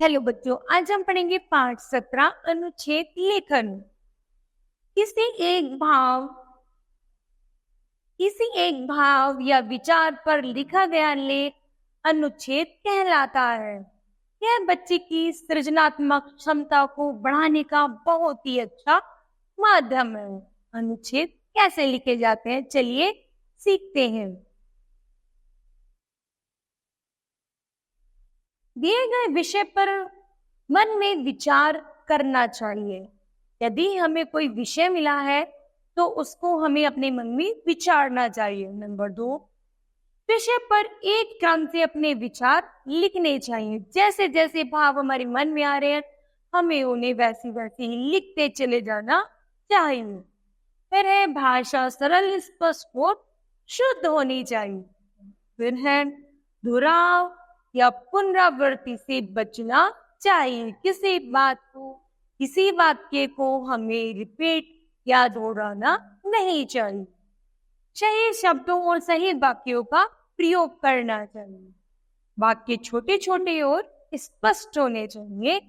Hello बच्चों, आज हम पढ़ेंगे पाठ 17 अनुच्छेद लेखन। किसी एक भाव या विचार पर लिखा गया लेख अनुच्छेद कहलाता है। यह बच्चे की सृजनात्मक क्षमता को बढ़ाने का बहुत ही अच्छा माध्यम है। अनुच्छेद कैसे लिखे जाते हैं, चलिए सीखते हैं। दिए गए विषय पर मन में विचार करना चाहिए। यदि हमें कोई विषय मिला है तो उसको हमें अपने मन में विचारना चाहिए। नंबर 2, विषय पर एक क्रम से अपने विचार लिखने चाहिए। जैसे जैसे भाव हमारे मन में आ रहे हैं हमें उन्हें वैसे वैसे ही लिखते चले जाना चाहिए। फिर है भाषा सरल, स्पष्ट और शुद्ध होनी चाहिए। फिर है दोहराव या पुनरावृत्ति से बचना चाहिए। किसी वाक्य को हमें रिपीट या दोहराना नहीं चाहिए। सही शब्दों और सही वाक्यों का प्रयोग करना चाहिए। वाक्य छोटे छोटे और स्पष्ट होने चाहिए।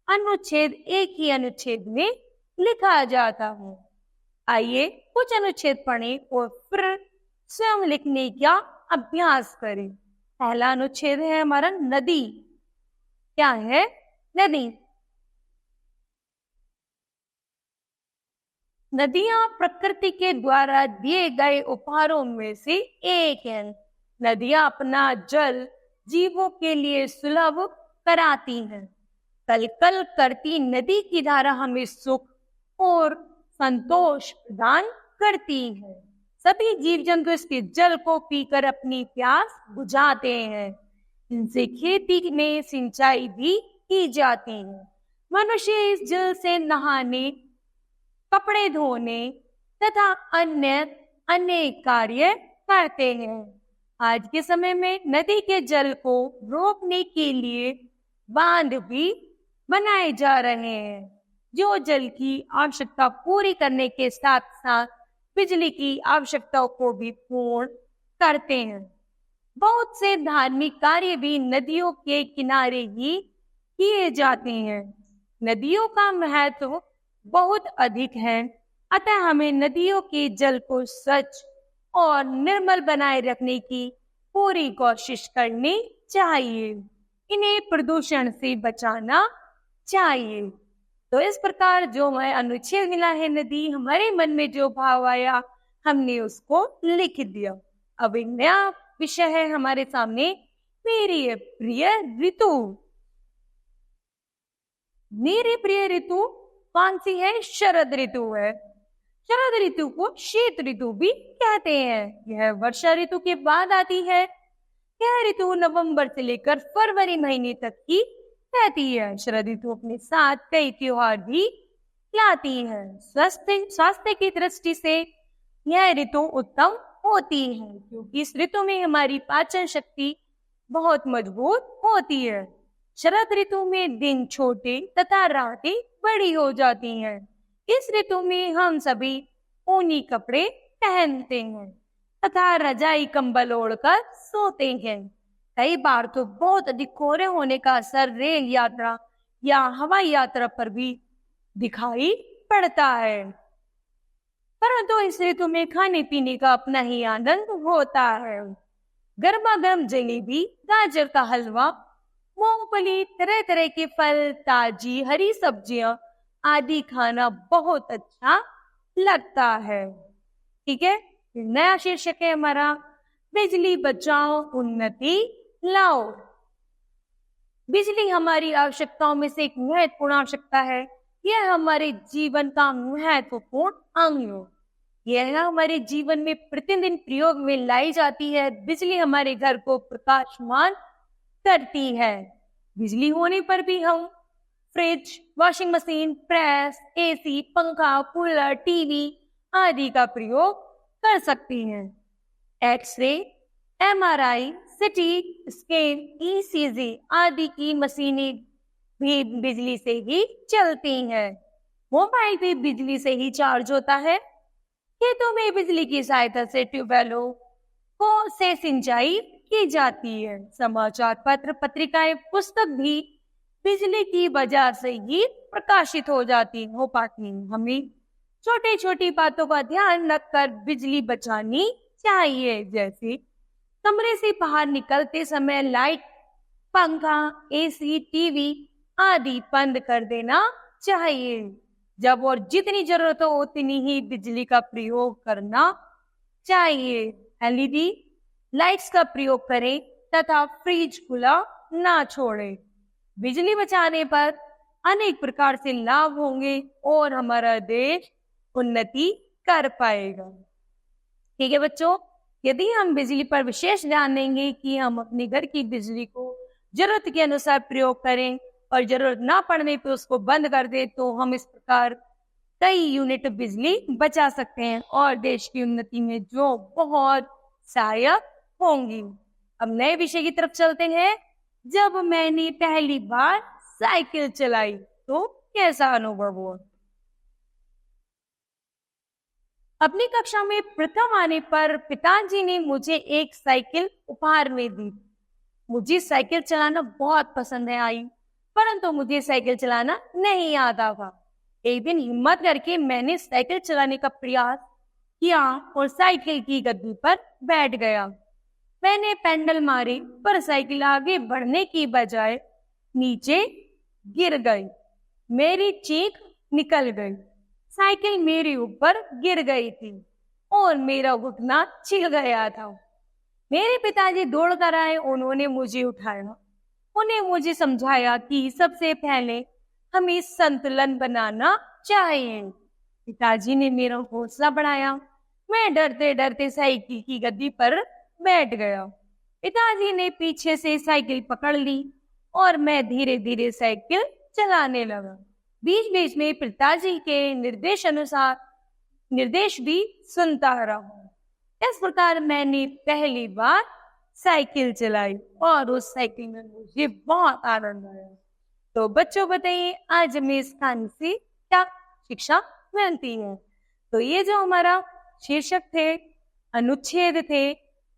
अनुच्छेद एक ही अनुच्छेद में लिखा जाता है। आइए कुछ अनुच्छेद पढ़ें और फिर स्वयं लिखने का अभ्यास करें। पहला अनुच्छेद है हमारा नदी। क्या है? नदी। नदियां प्रकृति के द्वारा दिए गए उपहारों में से एक है। नदियां अपना जल जीवों के लिए सुलभ कराती हैं। कल कल करती नदी की धारा हमें सुख और संतोष प्रदान करती है। सभी जीव जंतु इसके जल को पीकर अपनी प्यास बुझाते हैं। इनसे खेती में सिंचाई भी की जाती है। मनुष्य इस जल से नहाने, कपड़े धोने तथा अन्य अनेक कार्य करते हैं। आज के समय में नदी के जल को रोकने के लिए बांध भी बनाए जा रहे हैं, जो जल की आवश्यकता पूरी करने के साथ साथ बिजली की आवश्यकताओं को भी पूर्ण करते हैं। बहुत से धार्मिक कार्य भी नदियों के किनारे ही किए जाते हैं। नदियों का महत्व बहुत अधिक है, अतः हमें नदियों के जल को स्वच्छ और निर्मल बनाए रखने की पूरी कोशिश करनी चाहिए। इन्हें प्रदूषण से बचाना चाहिए। तो इस प्रकार जो हमें अनुच्छेद मिला है नदी, हमारे मन में जो भाव आया हमने उसको लिख दिया। अब एक नया विषय है हमारे सामने, मेरी प्रिय ऋतु। मेरी प्रिय ऋतु कौन सी है? शरद ऋतु है। शरद ऋतु को शीत ऋतु भी कहते हैं। यह वर्षा ऋतु के बाद आती है। यह ऋतु नवंबर से लेकर फरवरी महीने तक की रहती है। शरद ऋतु अपने साथ कई त्योहार भी लाती है। स्वास्थ्य की दृष्टि से यह ऋतु उत्तम होती है, क्योंकि इस ऋतु में हमारी पाचन शक्ति बहुत मजबूत होती है। शरद ऋतु में दिन छोटे तथा रातें बड़ी हो जाती हैं। इस ऋतु में हम सभी ऊनी कपड़े पहनते हैं तथा रजाई कंबल ओढ़कर सोते हैं। कई बार तो बहुत अधिक कोहरे होने का असर रेल यात्रा या हवाई यात्रा पर भी दिखाई पड़ता है, परंतु इस ऋतु में खाने पीने का अपना ही आनंद होता है। गर्मा गर्म जलेबी, गाजर का हलवा, मूंगफली, तरह तरह के फल, ताजी हरी सब्जियां आदि खाना बहुत अच्छा लगता है। ठीक है, नया शीर्षक है हमारा बिजली बचाओ उन्नति लाओ। बिजली हमारी आवश्यकताओं में से एक महत्वपूर्ण आवश्यकता है। यह हमारे जीवन का महत्वपूर्ण अंग है। यह हमारे जीवन में प्रतिदिन प्रयोग में लाई जाती है। बिजली हमारे घर को प्रकाशमान करती है। बिजली होने पर भी हम fridge, washing machine, press, AC, पंखा, कूलर, टीवी आदि का प्रयोग कर सकती हैं। X-ray, MRI, CT scan, ECG आदि की मशीनें भी बिजली से ही चलती हैं। मोबाइल भी बिजली से ही चार्ज होता है। खेतों में बिजली की सहायता से ट्यूबवेलों से सिंचाई की जाती है। समाचार पत्र, पत्रिकाएं, पुस्तक भी बिजली की वजह से ही प्रकाशित हो पाती है। हमें छोटी छोटी बातों का ध्यान रखकर बिजली बचानी चाहिए, जैसे कमरे से बाहर निकलते समय लाइट, पंखा, एसी, टीवी आदि बंद कर देना चाहिए। जब और जितनी जरूरत हो उतनी ही बिजली का प्रयोग करना चाहिए। एलईडी लाइट्स का प्रयोग करें तथा फ्रिज खुला ना छोड़ें। बिजली बचाने पर अनेक प्रकार से लाभ होंगे और हमारा देश उन्नति कर पाएगा। ठीक है बच्चों, यदि हम बिजली पर विशेष ध्यान देंगे कि हम अपने घर की बिजली को जरूरत के अनुसार प्रयोग करें और जरूरत ना पड़ने पे उसको बंद कर दे, तो हम इस प्रकार कई यूनिट बिजली बचा सकते हैं और देश की उन्नति में जो बहुत सहायक होंगी। अब नए विषय की तरफ चलते हैं। जब मैंने पहली बार साइकिल चलाई तो कैसा अनुभव हुआ? अपनी कक्षा में प्रथम आने पर पिताजी ने मुझे एक साइकिल उपहार में दी। मुझे साइकिल चलाना बहुत पसंद है आई, परंतु मुझे साइकिल चलाना नहीं आता था। एक दिन हिम्मत करके मैंने साइकिल चलाने का प्रयास किया और साइकिल की गद्दी पर बैठ गया। मैंने पेडल मारे पर साइकिल आगे बढ़ने की बजाय नीचे गिर गई। मेरी चीख निकल गई। साइकिल मेरे ऊपर गिर गई थी और मेरा घुटना छिल गया था। मेरे पिताजी दौड़ कर आए, उन्होंने मुझे उठाया। उन्हें मुझे समझाया कि सबसे पहले हमें संतुलन बनाना चाहिए। पिताजी ने मेरा हौसला बढ़ाया। मैं डरते डरते साइकिल की गद्दी पर बैठ गया। पिताजी ने पीछे से साइकिल पकड़ ली और मैं धीरे धीरे साइकिल चलाने लगा। बीच बीच में पिताजी के निर्देश भी सुनता रहा। इस प्रकार मैंने पहली बार साइकिल चलाई और उस साइकिल में मुझे बहुत आनंद आया। तो बच्चों बताइए, आज हमें इस कहानी से क्या शिक्षा मिलती है? तो ये जो हमारा शीर्षक थे, अनुच्छेद थे,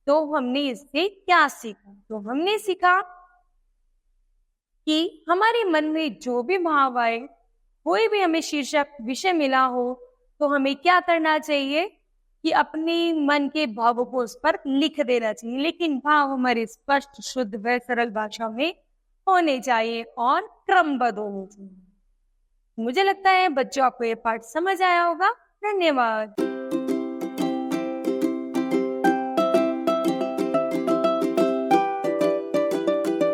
तो हमने इससे क्या सीखा? तो हमने सीखा कि हमारे मन में जो भी भाव आए, कोई भी हमें शीर्षक विषय मिला हो, तो हमें क्या करना चाहिए कि अपने मन के भावों को उस पर लिख देना चाहिए, लेकिन भाव हमारे स्पष्ट, शुद्ध व सरल भाषा में होने चाहिए और क्रमबद्ध होने चाहिए। मुझे लगता है बच्चों आपको ये पाठ समझ आया होगा। धन्यवाद।